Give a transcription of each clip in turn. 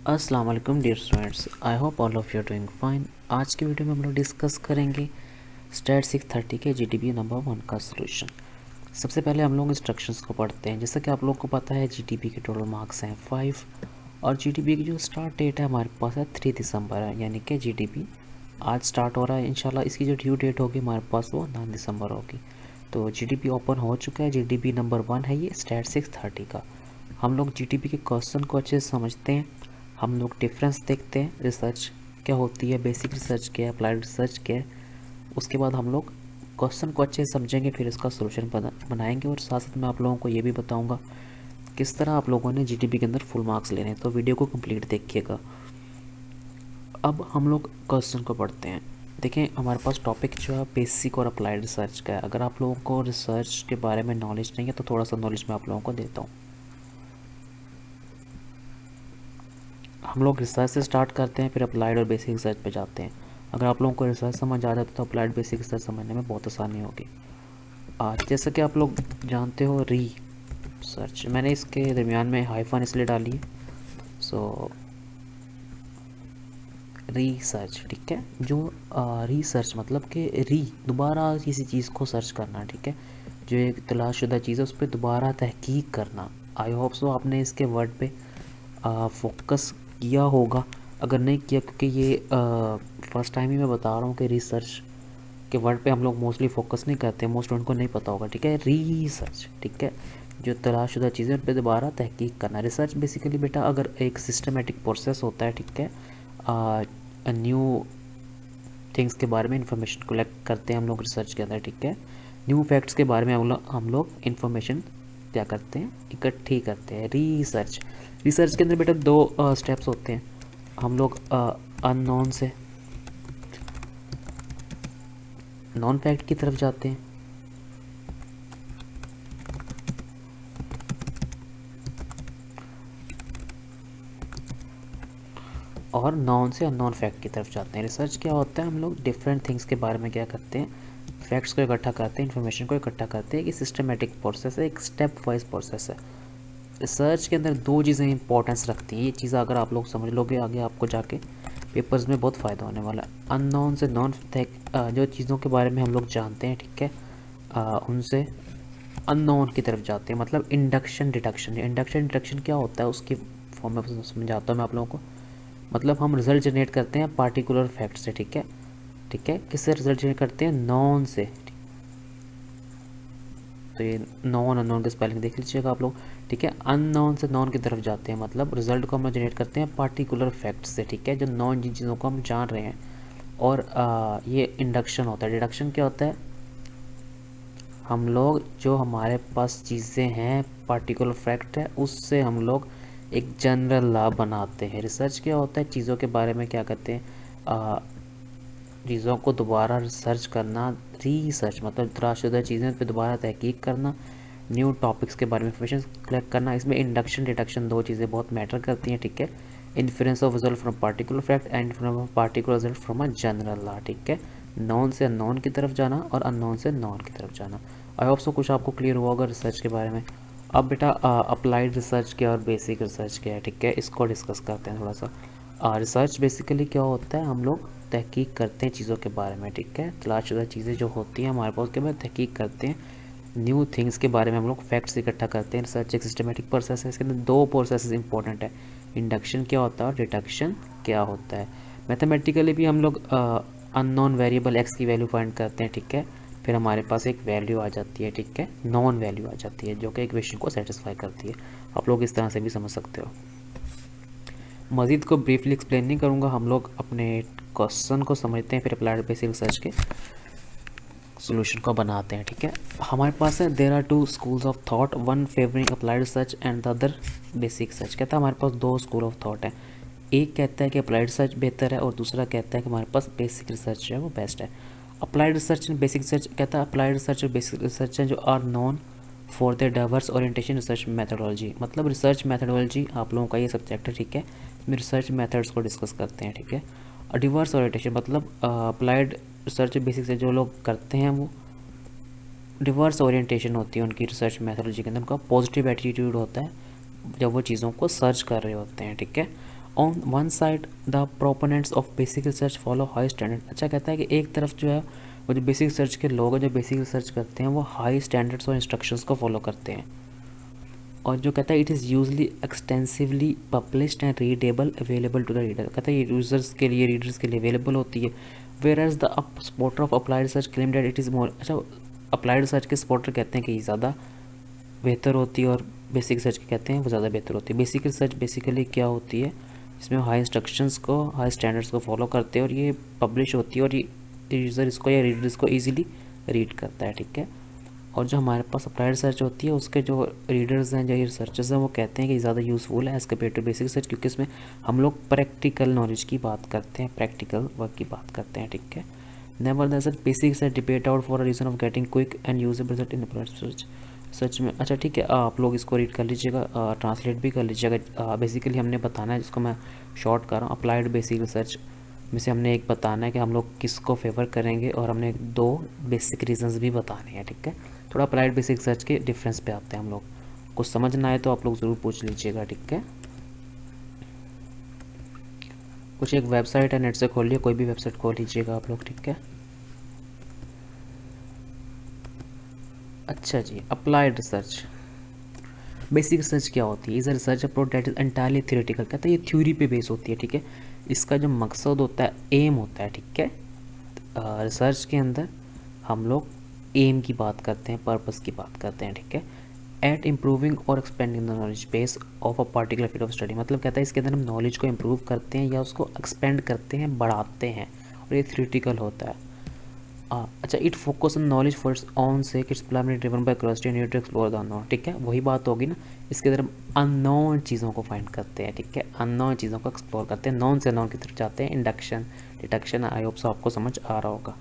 अस्सलाम वालेकुम dear students, I hope all of you are doing fine. आज की वीडियो में हम लोग डिस्कस करेंगे स्टैट 630 के जीटीबी नंबर 1 का सॉल्यूशन। सबसे पहले हम लोग इंस्ट्रक्शंस को पढ़ते हैं। जैसा कि आप लोगों को पता है जीटीबी के टोटल मार्क्स हैं 5 और जीटीबी की जो स्टार्ट डेट है हमारे पास है 3 दिसंबर है, यानी कि जीटीबी आज स्टार्ट हो रहा है। इंशाल्लाह इसकी जो ड्यू डेट होगी हमारे पास वो 9 दिसंबर होगी। तो जीटीबी ओपन हो चुका है। जीटीबी नंबर 1 है ये स्टैट 630 का। हम लोग जीटीबी के क्वेश्चन को अच्छे से समझते हैं। हम लोग डिफरेंस देखते हैं, रिसर्च क्या होती है, बेसिक रिसर्च क्या है, अप्लाइड रिसर्च क्या है। उसके बाद हम लोग क्वेश्चन को अच्छे से समझेंगे, फिर इसका सोल्यूशन बनाएंगे और साथ साथ मैं आप लोगों को ये भी बताऊंगा किस तरह आप लोगों ने जीटीबी के अंदर फुल मार्क्स लेने हैं। तो वीडियो को कंप्लीट देखिएगा। अब हम लोग क्वेश्चन को पढ़ते हैं। देखें, हमारे पास टॉपिक जो है बेसिक और अप्लाइड रिसर्च का है। अगर आप लोगों को रिसर्च के बारे में नॉलेज नहीं है तो थोड़ा सा नॉलेज मैं आप लोगों को देता हूँ। हम लोग रिसर्च से स्टार्ट करते हैं, फिर अप्लाइड और बेसिक रिसर्च पे जाते हैं। अगर आप लोगों को रिसर्च समझ आ जाता तो अप्लाइड बेसिक रिसर्च समझने में बहुत आसानी होगी। आज जैसा कि आप लोग जानते हो सर्च, मैंने इसके दरमियान में हाइफन इसलिए डाली है। सो रिसर्च, ठीक है। जो रिसर्च मतलब कि दोबारा किसी चीज़ को सर्च करना, ठीक है। जो एक तलाशशुदा चीज़ है उस पर दोबारा तहकीक करना। आई होप सो आपने इसके वर्ड पे फोकस किया होगा। अगर नहीं किया, क्योंकि ये फर्स्ट टाइम ही मैं बता रहा हूँ कि रिसर्च के वर्ड पे हम लोग मोस्टली फोकस नहीं करते, मोस्ट स्टूडेंट को नहीं पता होगा, ठीक है। रिसर्च, ठीक है, जो तलाशशुदा चीज़ें उन पर दोबारा तहकीक करना। रिसर्च बेसिकली बेटा अगर एक सिस्टमेटिक प्रोसेस होता है, ठीक है। न्यू थिंग्स के बारे में इंफॉर्मेशन कलेक्ट करते हैं हम लोग रिसर्च के अंदर, ठीक है। न्यू फैक्ट्स के बारे में हम लोग इंफॉर्मेशन क्या करते हैं, इकट्ठी करते हैं। रिसर्च के अंदर बेटा दो स्टेप्स होते हैं। हम लोग अननोन से नॉन फैक्ट की तरफ जाते हैं, और नॉन से अननोन फैक्ट की तरफ जाते हैं। रिसर्च क्या होता है, हम लोग डिफरेंट थिंग्स के बारे में क्या करते हैं, फैक्ट्स को इकट्ठा करते हैं, इन्फॉर्मेशन को इकट्ठा करते हैं। कि सिस्टमेटिक प्रोसेस है, एक स्टेप वाइज प्रोसेस है। रिसर्च के अंदर दो चीज़ें इंपॉर्टेंस रखती हैं। ये चीज़ अगर आप लोग समझ लोगे आगे आपको जाके पेपर्स में बहुत फ़ायदा होने वाला है। अननोन से नॉन फैक्ट, जो चीज़ों के बारे में हम लोग जानते हैं, ठीक है, उनसे अननोन की तरफ जाते हैं। मतलब इंडक्शन डिडक्शन क्या होता है उसकी फॉर्म में समझाता हूँ मैं आप लोगों को। मतलब हम रिजल्ट जनरेट करते हैं पार्टिकुलर फैक्ट से, ठीक है, ठीक है। किससे रिजल्ट जनरेट करते हैं, नॉन से। तो ये नॉन अननोन की स्पेलिंग देख लीजिएगा आप लोग, ठीक है। अननोन से नॉन की तरफ जाते हैं, मतलब रिजल्ट को हम जनरेट करते हैं पार्टिकुलर फैक्ट से, ठीक है, जो नॉन जिन चीज़ों को हम जान रहे हैं। और ये इंडक्शन होता है। डिडक्शन क्या होता है, हम लोग जो हमारे पास चीज़ें हैं पार्टिकुलर फैक्ट है उससे हम लोग एक जनरल लॉ बनाते हैं। रिसर्च क्या होता है, चीज़ों के बारे में क्या करते हैं, चीज़ों को दोबारा रिसर्च करना। रिसर्च मतलब तलाशशुदा चीज़ें पे दोबारा तहकीक करना, न्यू टॉपिक्स के बारे में इंफॉर्मेशन कलेक्ट करना। इसमें इंडक्शन डिडक्शन दो चीज़ें बहुत मैटर करती हैं, ठीक है। Inference of result from particular fact and from particular result from a general law, ठीक है। नॉन से अननोन की तरफ जाना और अननोन से नॉन की तरफ जाना। आई होप सो कुछ आपको क्लियर हुआ होगा रिसर्च के बारे में। अब बेटा अप्लाइड रिसर्च क्या और बेसिक रिसर्च क्या है, ठीक है, इसको डिस्कस करते हैं थोड़ा सा। रिसर्च बेसिकली क्या होता है, हम लोग तहकीक करते हैं चीज़ों के बारे में, ठीक है। तलाशशुदा चीज़ें जो होती हैं हमारे पास उसके बाद तहकीक करते हैं। न्यू थिंग्स के बारे में हम लोग फैक्ट्स इकट्ठा करते हैं। रिसर्च एक सिस्टमेटिक प्रोसेस है। इसके अंदर दो प्रोसेस इंपॉर्टेंट है, इंडक्शन क्या होता है और डिडक्शन क्या होता है। मैथमेटिकली भी हम लोग अननोन वेरिएबल एक्स की वैल्यू फाइंड करते हैं, ठीक है। फिर हमारे पास एक वैल्यू आ जाती है, ठीक है, नॉन वैल्यू आ जाती है जो कि इक्वेशन को सेटिस्फाई करती है। आप लोग इस तरह से भी समझ सकते हो। मज़ीद को ब्रीफली एक्सप्लेन नहीं करूँगा, हम लोग अपने क्वेश्चन को समझते हैं, फिर अप्लाइड बेसिक रिसर्च के सोल्यूशन को बनाते हैं, ठीक है। हमारे पास है there are two schools of thought, one favouring applied research and the other basic research. कहता है हमारे पास दो स्कूल ऑफ थॉट है। एक कहता है कि अप्लाइड रिसर्च बेहतर है और दूसरा कहता है कि हमारे पास बेसिक रिसर्च जो है वो बेस्ट है। Applied research and basic research कहता है अप्लाइड रिसर्च और बेसिक रिसर्च हैं जो are known for the diverse orientation research methodology. मतलब रिसर्च मेथडोलॉजी आप लोगों का ये सब्जेक्ट है, ठीक है। इसमें रिसर्च मेथड्स को डिस्कस करते हैं, ठीक है। और डिवर्स ओरिएंटेशन मतलब अप्लाइड रिसर्च बेसिक से जो लोग करते हैं वो डिवर्स ओरिएंटेशन होती है उनकी रिसर्च मेथडोलॉजी के अंदर। उनका पॉजिटिव एटीट्यूड होता है जब वो चीज़ों को सर्च कर रहे होते हैं, ठीक है। On one side the proponents of basic research follow high standard. अच्छा कहता है कि एक तरफ जो है वो जो बेसिक रिसर्च के लोग हैं जो बेसिक रिसर्च करते हैं वो हाई स्टैंडर्ड्स और इंस्ट्रक्शंस को फॉलो करते हैं। और जो कहता है it is usually extensively published and readable available to the reader. कहता है ये यूज़र्स के लिए रीडर्स के लिए अवेलेबल होती है। Whereas the supporter of applied research claim that it is more. अच्छा अप्लाइड रिसर्च के सपोर्टर कहते हैं कि ये ज़्यादा बेहतर होती है और बेसिक रिसर्च के कहते हैं वो ज़्यादा बेहतर होती है। बेसिक रिसर्च बेसिकली क्या होती है, इसमें हाई इंस्ट्रक्शंस को हाई स्टैंडर्ड्स को फॉलो करते हैं और ये पब्लिश होती है और ये यूज़र इसको या रीडर्स को ईजिली रीड करता है, ठीक है। और जो हमारे पास अप्लाइड रिसर्च होती है उसके जो रीडर्स हैं जो ये रिसर्चर्स हैं वो कहते हैं कि ज़्यादा यूज़फुल है as compare to basic research, क्योंकि इसमें हम लोग प्रैक्टिकल नॉलेज की बात करते हैं, प्रैक्टिकल वर्क की बात करते हैं, ठीक है। Nevertheless basic research debate out for a reason of getting quick and usable result in applied research such में। अच्छा ठीक है, आप लोग इसको रीड कर लीजिएगा, ट्रांसलेट भी कर लीजिएगा। बेसिकली हमने बताना है, जिसको मैं शॉर्ट कर रहा हूँ, अप्लाइड बेसिक रिसर्च में से हमने एक बताना है कि हम लोग किसको फेवर करेंगे और हमने 2 बेसिक रीजंस भी बताने हैं, ठीक है। थोड़ा अप्लाइड बेसिक रिसर्च के डिफरेंस पे आते हैं हम लोग। कुछ समझ ना आए तो आप लोग ज़रूर पूछ लीजिएगा, ठीक है। कुछ एक वेबसाइट है, नेट से खोल लिया, कोई भी वेबसाइट खोल लीजिएगा आप लोग, ठीक है। अच्छा जी, अप्लाइड रिसर्च बेसिक रिसर्च क्या होती है? Is a research approach that is entirely theoretical. कहते हैं ये थ्योरी पे बेस होती है, ठीक है। इसका जो मकसद होता है, एम होता है, ठीक है। रिसर्च के अंदर हम लोग एम की बात करते हैं, पर्पस की बात करते हैं, ठीक है। एट इम्प्रूविंग और expanding the knowledge base of a particular field of study. मतलब कहता है इसके अंदर हम नॉलेज को इम्प्रूव करते हैं या उसको एक्सपेंड करते हैं, बढ़ाते हैं, और ये थ्योरेटिकल होता है। अच्छा, it focus on knowledge for its own sake its primary driven by curiosity need to explore the unknown, ठीक है। वही बात होगी ना, इसके अंदर हम अननोन चीज़ों को फाइंड करते हैं, ठीक है। अननोन चीज़ों को एक्सप्लोर करते हैं, नॉन से नॉन की तरफ जाते हैं। Induction deduction, I hope so आपको समझ आ रहा होगा,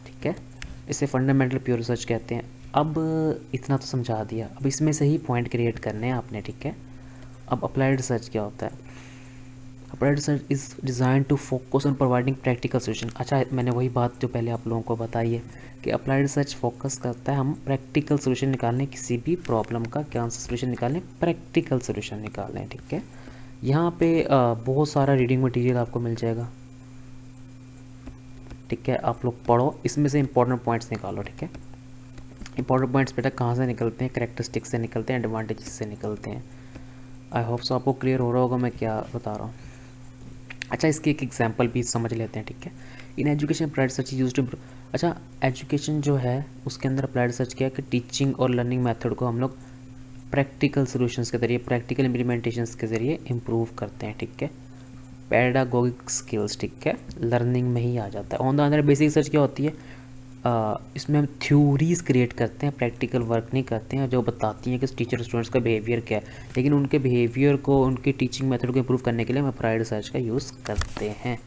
ठीक है। इसे फंडामेंटल प्योर रिसर्च कहते हैं। अब इतना तो समझा दिया, अब इसमें से ही पॉइंट क्रिएट करने हैं आपने, ठीक है। अब अप्लाइड रिसर्च क्या होता है? Applied research is design to focus on providing practical solution. अच्छा, मैंने वही बात जो पहले आप लोगों को बताई है कि अप्लाइड रिसर्च फोकस करता है हम प्रैक्टिकल सोल्यूशन निकालने, किसी भी प्रॉब्लम का क्या सोल्यूशन निकालने, प्रैक्टिकल सोल्यूशन निकालने, ठीक है। यहाँ पे बहुत सारा रीडिंग मटेरियल आपको मिल जाएगा, ठीक है। आप लोग पढ़ो, इसमें से इंपॉर्टेंट पॉइंट्स निकालो, ठीक है। इंपॉर्टेंट पॉइंट्स बेटा कहाँ से निकलते हैं? कैरेक्टरिस्टिक्स से निकलते हैं, एडवांटेजेस से निकलते हैं। आई होप सो आपको क्लियर हो रहा होगा मैं क्या बता रहा हूँ। अच्छा, इसकी एक एग्जांपल भी समझ लेते हैं, ठीक है। In education applied research use to. अच्छा, एजुकेशन जो है उसके अंदर अप्लाइड रिसर्च क्या है कि टीचिंग और लर्निंग मेथड को हम लोग प्रैक्टिकल सॉल्यूशंस के ज़रिए, प्रैक्टिकल इम्प्लीमेंटेशंस के ज़रिए इम्प्रूव करते हैं, ठीक है। पैडागोगिक स्किल्स, ठीक है, लर्निंग में ही आ जाता है। On the other basic research क्या होती है? इसमें हम थ्योरीज क्रिएट करते हैं, प्रैक्टिकल वर्क नहीं करते हैं, जो बताती हैं कि टीचर स्टूडेंट्स का बिहेवियर क्या है, लेकिन उनके बिहेवियर को, उनके टीचिंग मेथड को इम्प्रूव करने के लिए हम अप्लाइड रिसर्च का यूज़ करते हैं।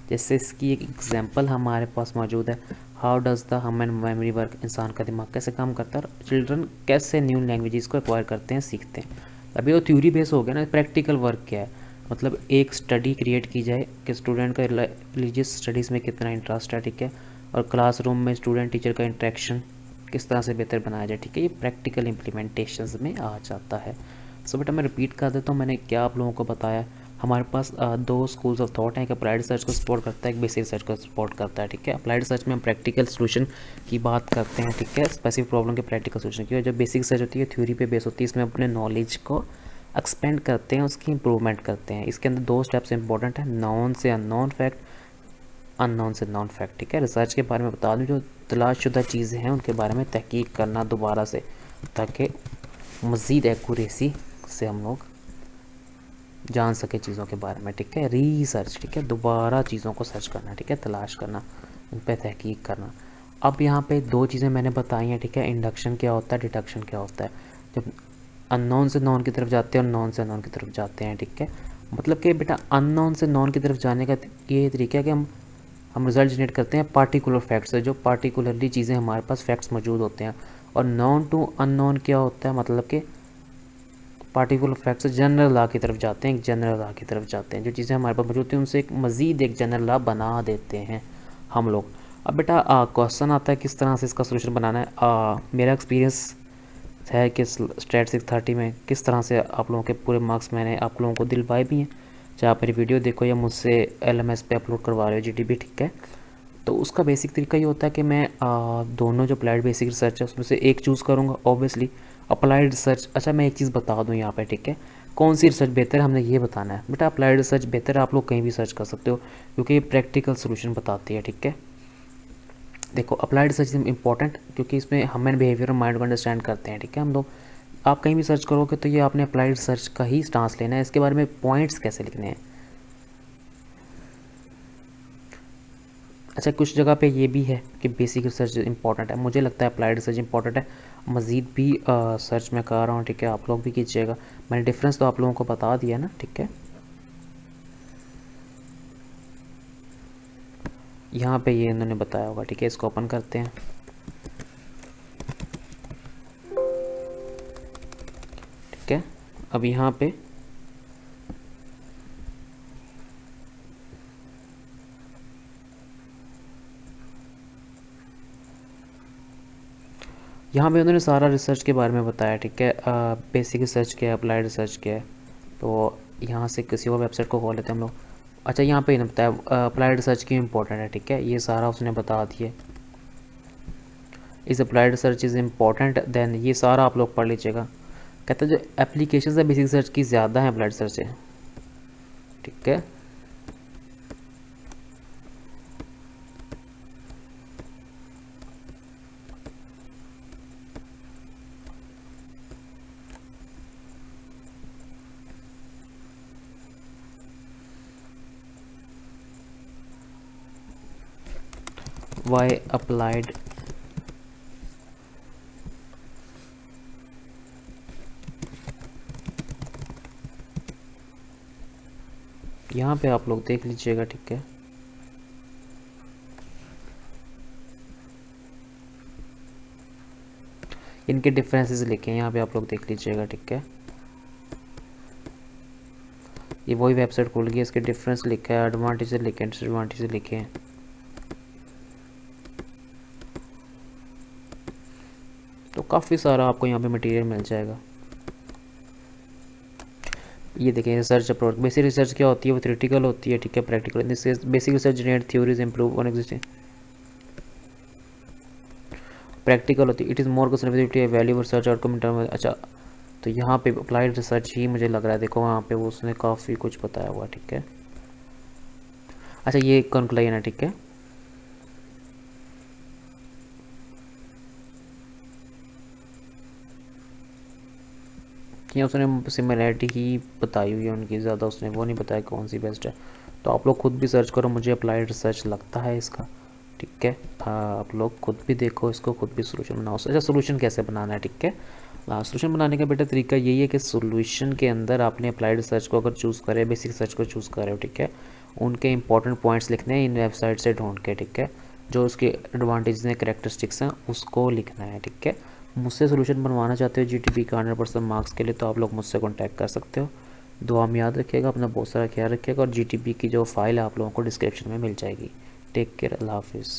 जैसे इसकी एक एग्जांपल हमारे पास मौजूद है, how does the human memory work. इंसान का दिमाग कैसे काम करता है और चिल्ड्रन कैसे न्यू लैंग्वेजेस को एक्वायर करते हैं, सीखते हैं। अभी वो थ्योरी बेस हो गया ना, प्रैक्टिकल वर्क क्या है? मतलब एक स्टडी क्रिएट की जाए कि स्टूडेंट का रिलीजियस स्टडीज़ में कितना इंटरेस्ट है, ठीक है, और क्लासरूम में स्टूडेंट टीचर का इंटरेक्शन किस तरह से बेहतर बनाया जाए, ठीक है। ये प्रैक्टिकल इम्प्लीमेंटेशंस में आ जाता है। सो बेटा मैं रिपीट कर देता हूँ, मैंने क्या आप लोगों को बताया। हमारे पास 2 स्कूल्स ऑफ थॉट हैं, एक अप्लाइड रिसर्च को सपोर्ट करता है, एक बेसिक रिसर्च को सपोर्ट करता है, ठीक है। अप्लाइड रिसर्च में हम प्रैक्टिकल सोल्यूशन की बात करते हैं, ठीक है, स्पेसिफिक प्रॉब्लम के प्रैक्टिकल सोल्यूशन की। और जब बेसिक रिसर्च होती है थ्योरी पे बेस होती है, इसमें अपने नॉलेज को एक्सपेंड करते हैं, उसकी इंप्रूवमेंट करते हैं। इसके अंदर 2 स्टेप्स इंपॉर्टेंट है, नॉन से अननोन फैक्ट, अननोन से नॉन फैक्ट, ठीक है। रिसर्च के बारे में बता दूं, जो तलाशशुदा चीज़ें हैं उनके बारे में तहकीक करना दोबारा से, ताकि मज़ीद एक्यूरेसी से हम लोग जान सके चीज़ों के बारे में, ठीक है। रिसर्च, ठीक है, दोबारा चीज़ों को सर्च करना, ठीक है, तलाश करना, उन पर तहकीक करना। अब यहाँ पे 2 चीज़ें मैंने बताई हैं, ठीक है। इंडक्शन क्या होता है, डिडक्शन क्या होता है। जब अननोन से नॉन की तरफ जाते हैं और नॉन से नॉन की तरफ जाते हैं, ठीक है। मतलब कि बेटा अननोन से नॉन की तरफ जाने का ये तरीका है कि हम रिजल्ट जनरेट करते हैं पार्टिकुलर फैक्ट्स से, जो पार्टिकुलरली चीज़ें हमारे पास फैक्ट्स मौजूद होते हैं। और नॉन टू अननोन क्या होता है? मतलब कि पार्टिकुलर फैक्ट्स से जनरल लॉ की तरफ जाते हैं, एक जनरल लॉ की तरफ जाते हैं। जो चीज़ें हमारे पास मौजूद होती हैं उनसे एक मज़ीद एक जनरल लॉ बना देते हैं हम लोग। अब बेटा क्वेश्चन आता है किस तरह से इसका सोल्यूशन बनाना है। मेरा एक्सपीरियंस है कि स्टैट 630 में किस तरह से आप लोगों के पूरे मार्क्स मैंने आप लोगों को दिलवाए भी हैं, चाहे आप मेरी वीडियो देखो या मुझसे LMS पे अपलोड करवा रहे हो GTB, ठीक है। तो उसका बेसिक तरीका ये होता है कि मैं दोनों जो अप्लाइड बेसिक रिसर्च है उसमें से एक चूज़ करूँगा ऑब्वियसली। अप्लाइड रिसर्च, अच्छा मैं एक चीज़ बता दूँ यहाँ पे, ठीक है, कौन सी रिसर्च बेहतर है हमने ये बताना है बेटा। अप्लाइड रिसर्च बेहतर है, आप लोग कहीं भी सर्च कर सकते हो क्योंकि ये प्रैक्टिकल सोल्यूशन बताती है, ठीक है। देखो अप्लाइड रिसर्च इज इंपॉर्टेंट क्योंकि इसमें ह्यूमन बिहेवियर और माइंड को अंडरस्टैंड करते हैं, ठीक है हम लोग। आप कहीं भी सर्च करोगे तो ये आपने अप्लाइड रिसर्च का ही स्टांस लेना है, इसके बारे में पॉइंट्स कैसे लिखने हैं। अच्छा कुछ जगह पे ये भी है कि बेसिक रिसर्च इंपॉर्टेंट है, मुझे लगता है अप्लाइड रिसर्च इंपॉर्टेंट है। मज़ीद भी सर्च मैं कर रहा हूँ, ठीक है, आप लोग भी कीजिएगा। मैंने डिफरेंस तो आप लोगों को बता दिया ना, ठीक है। यहाँ पे ये इन्होंने बताया होगा, ठीक है, इसको ओपन करते हैं, ठीक है। अब यहाँ पे उन्होंने सारा रिसर्च के बारे में बताया, ठीक है। बेसिक रिसर्च क्या है, अप्लाइड रिसर्च क्या है। तो यहाँ से किसी और वेबसाइट को खोल लेते हैं हम लोग। अच्छा यहाँ पे इन्होंने बताया अप्लाइड रिसर्च क्यों इंपॉर्टेंट है, ठीक है, ये सारा उसने बता दिया। इस applied research is important than, ये सारा आप लोग पढ़ लीजिएगा। कहते हैं जो एप्लीकेशन है बेसिक रिसर्च की ज़्यादा है अप्लाइड रिसर्च से, ठीक है। वाई अप्लाइड यहाँ पे आप लोग देख लीजिएगा, ठीक है। इनके डिफरेंसेस लिखे हैं यहाँ पे, आप लोग देख लीजिएगा, ठीक है। ये वही वेबसाइट खुल गई, इसके डिफरेंस लिखा है, एडवांटेज लिखे हैं, डिसएडवांटेज लिखे हैं। तो काफ़ी सारा आपको यहाँ पे मटेरियल मिल जाएगा। ये देखें रिसर्च अप्रोच। बेसिक रिसर्च क्या होती है, वो थ्योरेटिकल होती है, ठीक है, practical. Basic research generate theories improve on existing. Practical होती है, it is more conservative value research outcome in term. अच्छा तो यहाँ पे अप्लाइड रिसर्च ही मुझे लग रहा है, देखो वहाँ पे वो उसने काफ़ी कुछ बताया हुआ, ठीक है। अच्छा ये कंक्लूजन है, ठीक है। ये उसने सिमिलैरिटी ही बताई हुई है उनकी, ज़्यादा उसने वो नहीं बताया कौन सी बेस्ट है। तो आप लोग खुद भी सर्च करो, मुझे अप्लाइड रिसर्च लगता है इसका, ठीक है। आप लोग खुद भी देखो इसको, खुद भी सोल्यूशन बनाओ। अच्छा सोल्यूशन कैसे बनाना है, ठीक है। सोल्यूशन बनाने का बेटा तरीका यही है कि सोल्यूशन के अंदर आपने अप्लाइड रिसर्च को अगर चूज़ करें, बेसिक रिसर्च को चूज़ करे हो, ठीक है, उनके इंपॉर्टेंट पॉइंट्स लिखने हैं इन वेबसाइट से ढूंढ के, ठीक है। जो उसके एडवांटेज हैं, करेक्टरिस्टिक्स हैं, उसको लिखना है, ठीक है। मुझसे सोल्यूशन बनवाना चाहते हो GTB का 100% मार्क्स के लिए तो आप लोग मुझसे कॉन्टैक्ट कर सकते हो। दुआ में याद रखिएगा, अपना बहुत सारा ख्याल रखिएगा, और GTB की जो फाइल है आप लोगों को डिस्क्रिप्शन में मिल जाएगी। टेक केयर, अल्लाह हाफिज़।